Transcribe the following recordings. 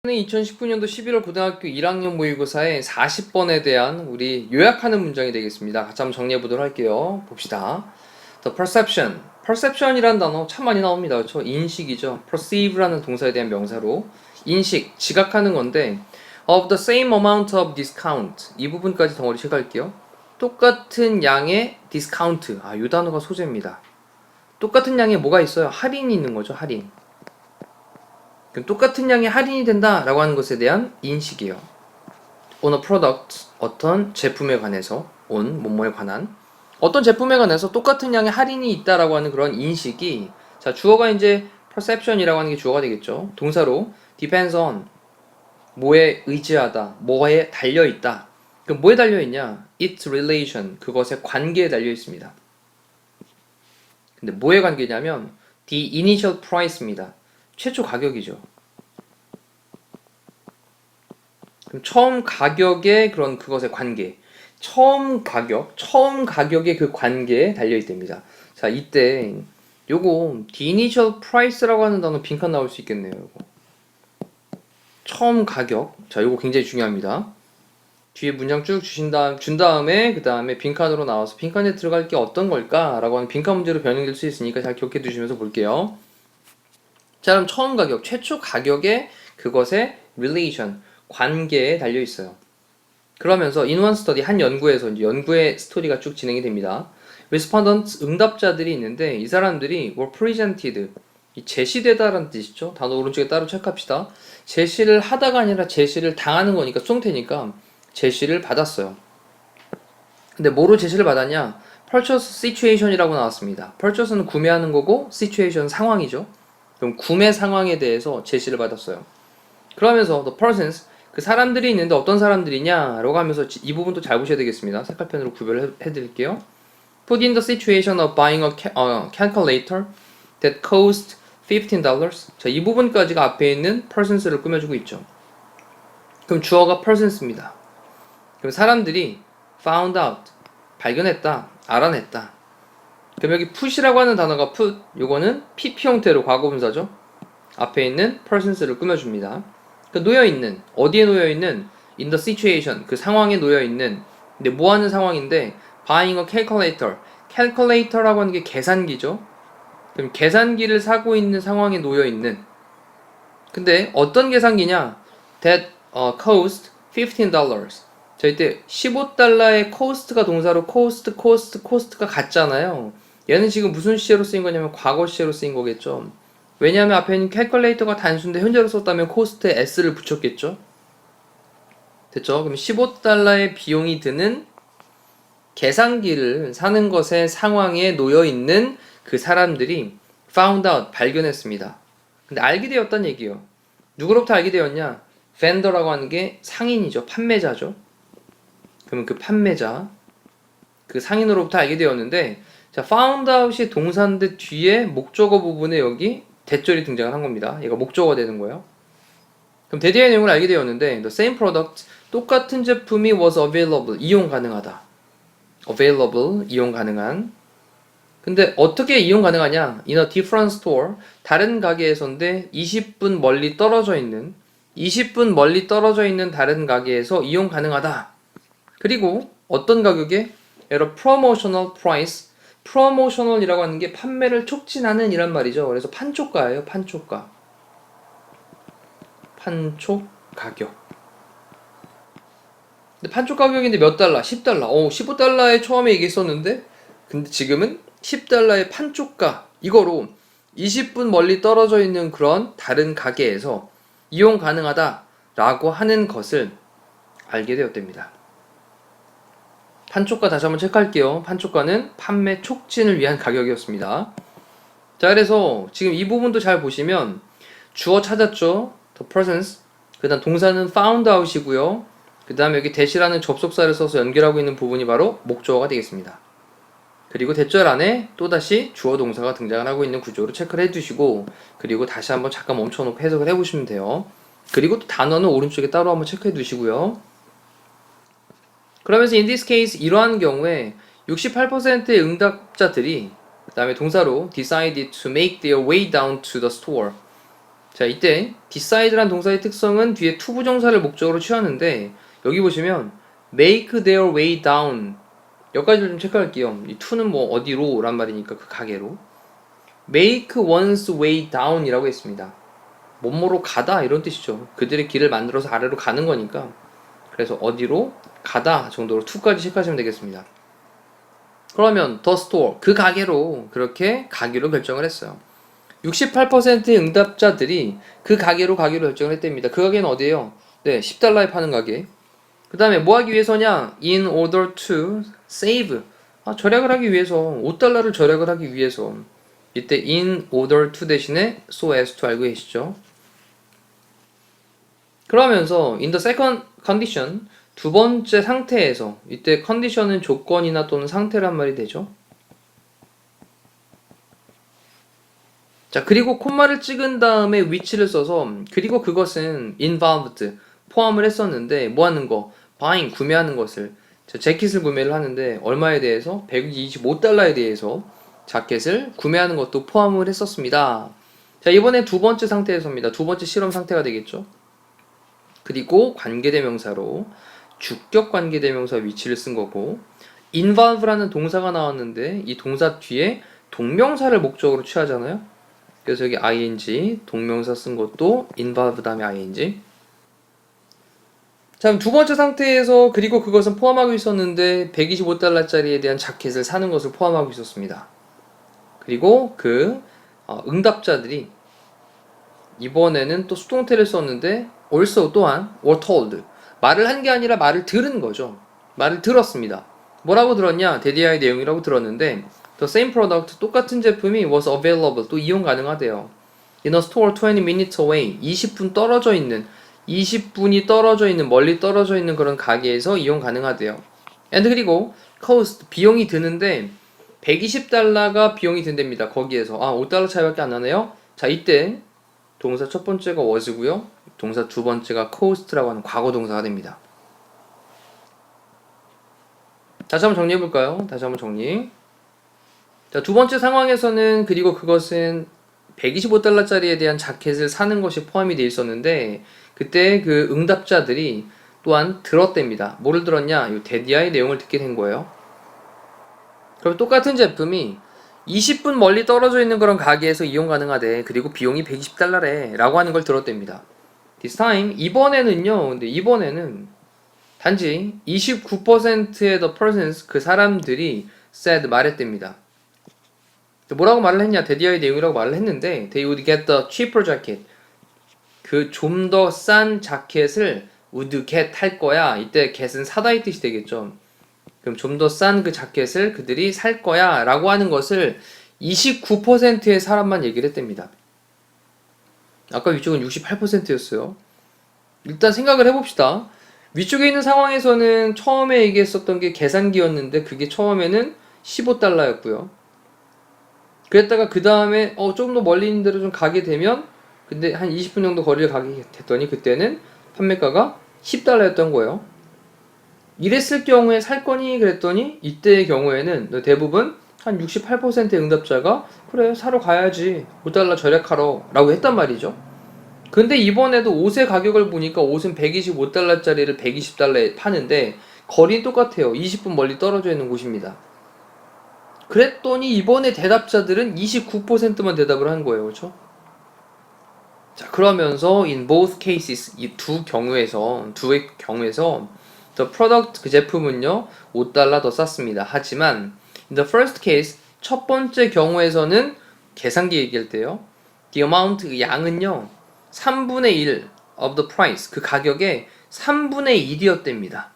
는 2019년도 11월 고등학교 1학년 모의고사의 40번에 대한 우리 요약하는 문장이 되겠습니다. 같이 한번 정리해 보도록 할게요. 봅시다. The perception. perception이라는 단어 참 많이 나옵니다. 그렇죠? 인식이죠. perceive라는 동사에 대한 명사로 인식, 지각하는 건데 of the same amount of discount. 이 부분까지 덩어리 체크할게요. 똑같은 양의 discount. 이 단어가 소재입니다. 똑같은 양에 뭐가 있어요? 할인이 있는 거죠. 할인. 똑같은 양의 할인이 된다라고 하는 것에 대한 인식이에요. on a product, 어떤 제품에 관해서, on, 뭐뭐에 관한 어떤 제품에 관해서 똑같은 양의 할인이 있다라고 하는 그런 인식이, 자, 주어가 이제 perception이라고 하는 게 주어가 되겠죠. 동사로 depends on, 뭐에 의지하다, 뭐에 달려있다. 그럼 뭐에 달려있냐? its relation, 그것의 관계에 달려있습니다. 근데 뭐의 관계냐면 the initial price입니다. 최초 가격이죠. 그럼 처음 가격의 그런 그것의 관계, 처음 가격의 그 관계에 달려있답니다. 자, 이때 요거 the initial price라고 하는 단어 빈칸 나올 수 있겠네요. 요거. 처음 가격, 자, 요거 굉장히 중요합니다. 뒤에 문장 쭉 준 다음에 그 다음에 빈칸으로 나와서 빈칸에 들어갈 게 어떤 걸까? 라고 하는 빈칸 문제로 변형될 수 있으니까 잘 기억해 두시면서 볼게요. 자, 그럼 처음 가격, 최초 가격의 그것의 relation, 관계에 달려 있어요. 그러면서 in one study, 한 연구에서 이제 연구의 스토리가 쭉 진행이 됩니다. respondents, 응답자들이 있는데 이 사람들이 were presented, 제시되다라는 뜻이죠. 단어 오른쪽에 따로 체크합시다. 제시를 하다가 아니라 제시를 당하는 거니까 수동태니까 제시를 받았어요. 근데 뭐로 제시를 받았냐? purchase situation이라고 나왔습니다. purchase는 구매하는 거고 situation 상황이죠. 그럼 구매 상황에 대해서 제시를 받았어요. 그러면서 the persons, 그 사람들이 있는데 어떤 사람들이냐 라고 하면서 이 부분도 잘 보셔야 되겠습니다. 색깔펜으로 구별을 해드릴게요. Put in the situation of buying a calculator that cost $15. 자, 이 부분까지가 앞에 있는 persons를 꾸며주고 있죠. 그럼 주어가 persons입니다. 그럼 사람들이 found out, 발견했다, 알아냈다. 그럼 여기 put이라고 하는 단어가 put, 요거는 PP 형태로 과거분사죠. 앞에 있는 persons를 꾸며줍니다. 그 놓여있는, 어디에 놓여있는? in the situation, 그 상황에 놓여있는. 근데 뭐하는 상황인데 buying a calculator, calculator라고 하는 게 계산기죠. 그럼 계산기를 사고 있는 상황에 놓여있는. 근데 어떤 계산기냐? that cost $15. 자, 이때 $15의 cost가 동사로 cost가 같잖아요. 얘는 지금 무슨 시제로 쓰인 거냐면 과거 시제로 쓰인 거겠죠. 왜냐하면 앞에 있는 calculator가 단수인데 현재로 썼다면 cost에 s를 붙였겠죠. 됐죠? 그럼 $15의 비용이 드는 계산기를 사는 것의 상황에 놓여있는 그 사람들이 found out, 발견했습니다. 근데 알게 되었다는 얘기예요. 누구로부터 알게 되었냐? vendor라고 하는 게 상인이죠. 판매자죠. 그러면 그 판매자, 그 상인으로부터 알게 되었는데, 자, found out이 동사인데 뒤에 목적어 부분에 여기 대절이 등장을 한 겁니다. 얘가 목적어가 되는 거예요. 그럼 대대의 내용을 알게 되었는데 the same product, 똑같은 제품이 was available, 이용 가능하다. available, 이용 가능한. 근데 어떻게 이용 가능하냐? in a different store, 다른 가게에서인데 20분 멀리 떨어져 있는 다른 가게에서 이용 가능하다. 그리고 어떤 가격에? at a promotional price, promotional이라고 하는 게 판매를 촉진하는 이란 말이죠. 그래서 판촉가예요. 판촉가. 판촉 가격. 근데 판촉 가격인데 몇 달러? $10. 15달러에 처음에 얘기했었는데 근데 지금은 $10의 판촉가, 이거로 20분 멀리 떨어져 있는 그런 다른 가게에서 이용 가능하다라고 하는 것을 알게 되었답니다. 판촉가 다시 한번 체크할게요. 판촉가는 판매 촉진을 위한 가격이었습니다. 자, 그래서 지금 이 부분도 잘 보시면 주어 찾았죠? the persons. 그 다음 동사는 found out이고요. 그 다음에 여기 대시라는 접속사를 써서 연결하고 있는 부분이 바로 목적어가 되겠습니다. 그리고 대절 안에 또다시 주어 동사가 등장을 하고 있는 구조로 체크를 해두시고, 그리고 다시 한번 잠깐 멈춰놓고 해석을 해보시면 돼요. 그리고 또 단어는 오른쪽에 따로 한번 체크해 두시고요. 그러면서 in this case 이러한 경우에 68%의 응답자들이 그 다음에 동사로 decided to make their way down to the store. 자, 이때 decide란 동사의 특성은 뒤에 to 부정사를 목적으로 취하는데 여기 보시면 make their way down 여기까지를 좀 체크할게요. 이 to는 뭐 어디로 란 말이니까 그 가게로 make one's way down 이라고 했습니다. 뭐뭐로 가다 이런 뜻이죠. 그들의 길을 만들어서 아래로 가는 거니까 그래서 어디로 가다 정도로 to까지 체크하시면 되겠습니다. 그러면 the store 그 가게로 그렇게 가기로 결정을 했어요. 68%의 응답자들이 그 가게로 가기로 결정을 했답니다. 그 가게는 어디예요? 네, $10에 파는 가게. 그 다음에 뭐 하기 위해서냐? In order to save. 절약을 하기 위해서, $5를 절약을 하기 위해서. 이때 in order to 대신에 so as to 알고 계시죠? 그러면서 in the second condition, 두 번째 상태에서, 이때 컨디션은 조건이나 또는 상태란 말이 되죠. 자, 그리고 콤마를 찍은 다음에 위치를 써서 그리고 그것은 involved 포함을 했었는데 뭐 하는 거? buying 구매하는 것을 재킷을 구매를 하는데 얼마에 대해서? $125에 대해서 자켓을 구매하는 것도 포함을 했었습니다. 자, 이번에 두 번째 상태에서입니다. 두 번째 실험 상태가 되겠죠. 그리고 관계대명사로 주격 관계대명사 위치를 쓴 거고 involve라는 동사가 나왔는데 이 동사 뒤에 동명사를 목적으로 취하잖아요. 그래서 여기 ing 동명사 쓴 것도 involve 다음에 ing. 자, 두 번째 상태에서 그리고 그것은 포함하고 있었는데 $125짜리에 대한 자켓을 사는 것을 포함하고 있었습니다. 그리고 그 응답자들이 이번에는 또 수동태를 썼는데 also 또한 were told 말을 한 게 아니라 말을 들은 거죠. 말을 들었습니다. 뭐라고 들었냐? 데디아의 내용이라고 들었는데 The same product, 똑같은 제품이 was available, 또 이용 가능하대요. In a store 20 minutes away, 20분이 떨어져 있는, 멀리 떨어져 있는 그런 가게에서 이용 가능하대요. And 그리고 cost, 비용이 드는데 $120가 비용이 든답니다. 거기에서. $5 차이밖에 안 나네요. 자, 이때 동사 첫 번째가 was고요. 동사 두 번째가 cost라고 하는 과거 동사가 됩니다. 다시 한번 정리해 볼까요? 다시 한번 정리. 자, 두 번째 상황에서는 그리고 그것은 $125짜리에 대한 자켓을 사는 것이 포함이 되어 있었는데 그때 그 응답자들이 또한 들었답니다. 뭐를 들었냐? 이 데디아의 내용을 듣게 된 거예요. 그럼 똑같은 제품이 20분 멀리 떨어져 있는 그런 가게에서 이용 가능하대. 그리고 비용이 $120래 라고 하는 걸 들었답니다. This time 이번에는요. 근데 이번에는 단지 29%의 the persons 그 사람들이 said 말했답니다. 뭐라고 말을 했냐? 데디아의 내용이라고 말을 했는데 they would get the cheaper jacket. 그 좀 더 싼 자켓을 would get 할 거야. 이때 get은 사다 이 뜻이 되겠죠. 그럼 좀 더 싼 그 자켓을 그들이 살 거야 라고 하는 것을 29%의 사람만 얘기를 했답니다. 아까 위쪽은 68%였어요. 일단 생각을 해봅시다. 위쪽에 있는 상황에서는 처음에 얘기했었던 게 계산기였는데 그게 처음에는 $15였고요. 그랬다가 그 다음에 조금 더 멀리 있는 데로 좀 가게 되면 근데 한 20분 정도 거리를 가게 됐더니 그때는 판매가가 $10였던 거예요. 이랬을 경우에 살 거니 그랬더니 이때의 경우에는 대부분 한 68%의 응답자가 그래 사러 가야지 $5 절약하러 라고 했단 말이죠. 근데 이번에도 옷의 가격을 보니까 옷은 $125짜리를 $120에 파는데 거리는 똑같아요. 20분 멀리 떨어져 있는 곳입니다. 그랬더니 이번에 대답자들은 29%만 대답을 한 거예요. 그렇죠? 자, 그러면서 in both cases 이 두의 경우에서 the product 그 제품은요 $5 더 쌌습니다. 하지만 in the first case 첫 번째 경우에서는 계산기 얘기할 때요. the amount 그 양은요 3분의 1 of the price 그 가격의 3분의 1이었답니다.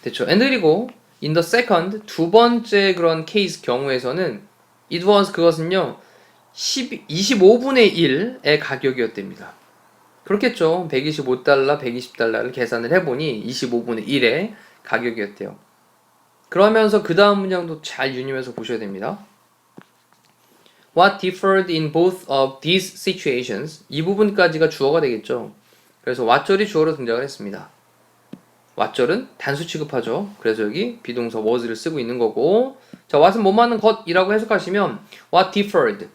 됐죠? and 그리고 in the second 두 번째 그런 케이스 경우에서는 it was 그것은요 25분의 1의 가격이었답니다. 그렇겠죠. $125, $120를 계산을 해보니 25분의 1의 가격이었대요. 그러면서 그 다음 문장도 잘 유념해서 보셔야 됩니다. What differed in both of these situations? 이 부분까지가 주어가 되겠죠. 그래서 what절이 주어로 등장을 했습니다. what절은 단수 취급하죠. 그래서 여기 비동사 was를 쓰고 있는 거고, 자, what은 뭐뭐하는 것이라고 해석하시면 what differed,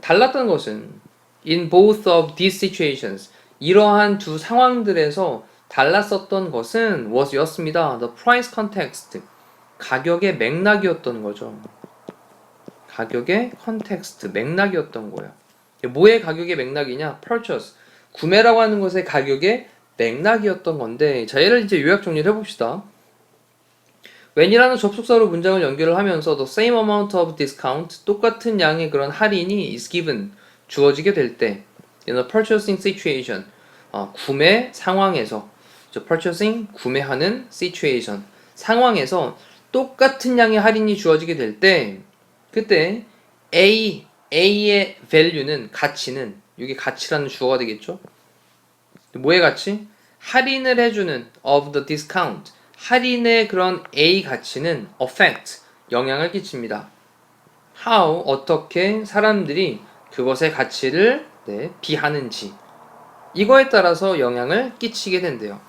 달랐던 것은 in both of these situations, 이러한 두 상황들에서 달랐었던 것은 was였습니다. The price context, 가격의 맥락이었던 거죠. 가격의 컨텍스트, 맥락이었던 거예요. 뭐의 가격의 맥락이냐? purchase, 구매라고 하는 것의 가격의 맥락이었던 건데, 자, 얘를 이제 요약 정리를 해봅시다. when이라는 접속사로 문장을 연결을 하면서 the same amount of discount, 똑같은 양의 그런 할인이 is given, 주어지게 될 때, in a purchasing situation, 구매 상황에서, purchasing, 구매하는 situation, 상황에서 똑같은 양의 할인이 주어지게 될 때, 그때 A의 value는, 가치는, 이게 가치라는 주어가 되겠죠? 뭐의 가치? 할인을 해주는 of the discount, 할인의 그런 A 가치는 affect, 영향을 끼칩니다. how, 어떻게 사람들이 그것의 가치를 비하는지, 이거에 따라서 영향을 끼치게 된대요.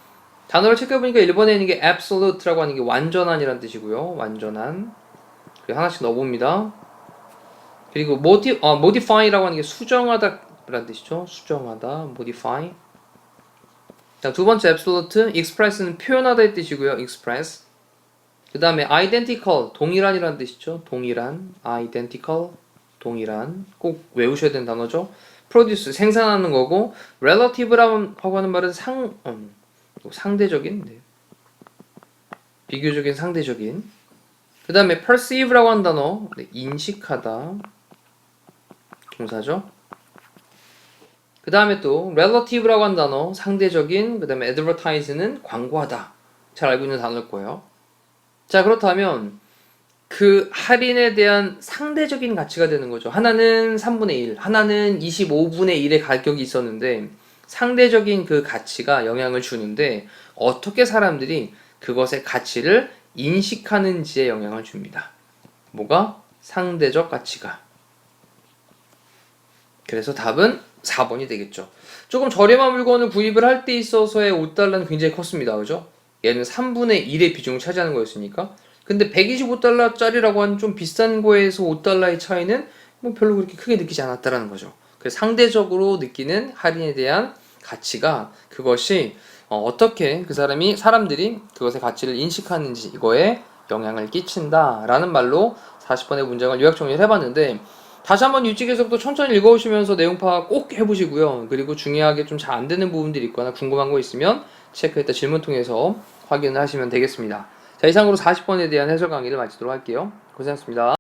단어를 체크해보니까 1번에 있는 게 absolute라고 하는 게 완전한이라는 뜻이고요. 완전한. 그리고 하나씩 넣어봅니다. 그리고 modify라고 하는 게 수정하다 라는 뜻이죠. 수정하다, modify. 자, 두 번째 absolute, express는 표현하다의 뜻이고요. express. 그 다음에 identical, 동일한이라는 뜻이죠. 동일한, identical, 동일한. 꼭 외우셔야 되는 단어죠. produce, 생산하는 거고, relative라고 하는 말은 상대적인, 비교적인, 상대적인. 그 다음에 perceive라고 하는 단어, 인식하다, 동사죠. 그 다음에 또 relative라고 하는 단어, 상대적인. 그 다음에 advertise는 광고하다, 잘 알고 있는 단어일 거예요. 자, 그렇다면 그 할인에 대한 상대적인 가치가 되는 거죠. 하나는 3분의 1, 하나는 25분의 1의 가격이 있었는데 상대적인 그 가치가 영향을 주는데 어떻게 사람들이 그것의 가치를 인식하는지에 영향을 줍니다. 뭐가? 상대적 가치가. 그래서 답은 4번이 되겠죠. 조금 저렴한 물건을 구입을 할 때 있어서의 5달러는 굉장히 컸습니다. 그죠? 얘는 3분의 1의 비중을 차지하는 거였으니까. 근데 125달러짜리라고 하는 좀 비싼 거에서 5달러의 차이는 뭐 별로 그렇게 크게 느끼지 않았다라는 거죠. 그래서 상대적으로 느끼는 할인에 대한 가치가, 그것이 어떻게 사람들이 그것의 가치를 인식하는지, 이거에 영향을 끼친다라는 말로 40번의 문장을 요약 정리를 해봤는데, 다시 한번 유치기에서부터 천천히 읽어오시면서 내용 파악 꼭 해보시고요. 그리고 중요하게 좀 잘 안 되는 부분들이 있거나 궁금한 거 있으면 체크했다 질문 통해서 확인을 하시면 되겠습니다. 자, 이상으로 40번에 대한 해설 강의를 마치도록 할게요. 고생하셨습니다.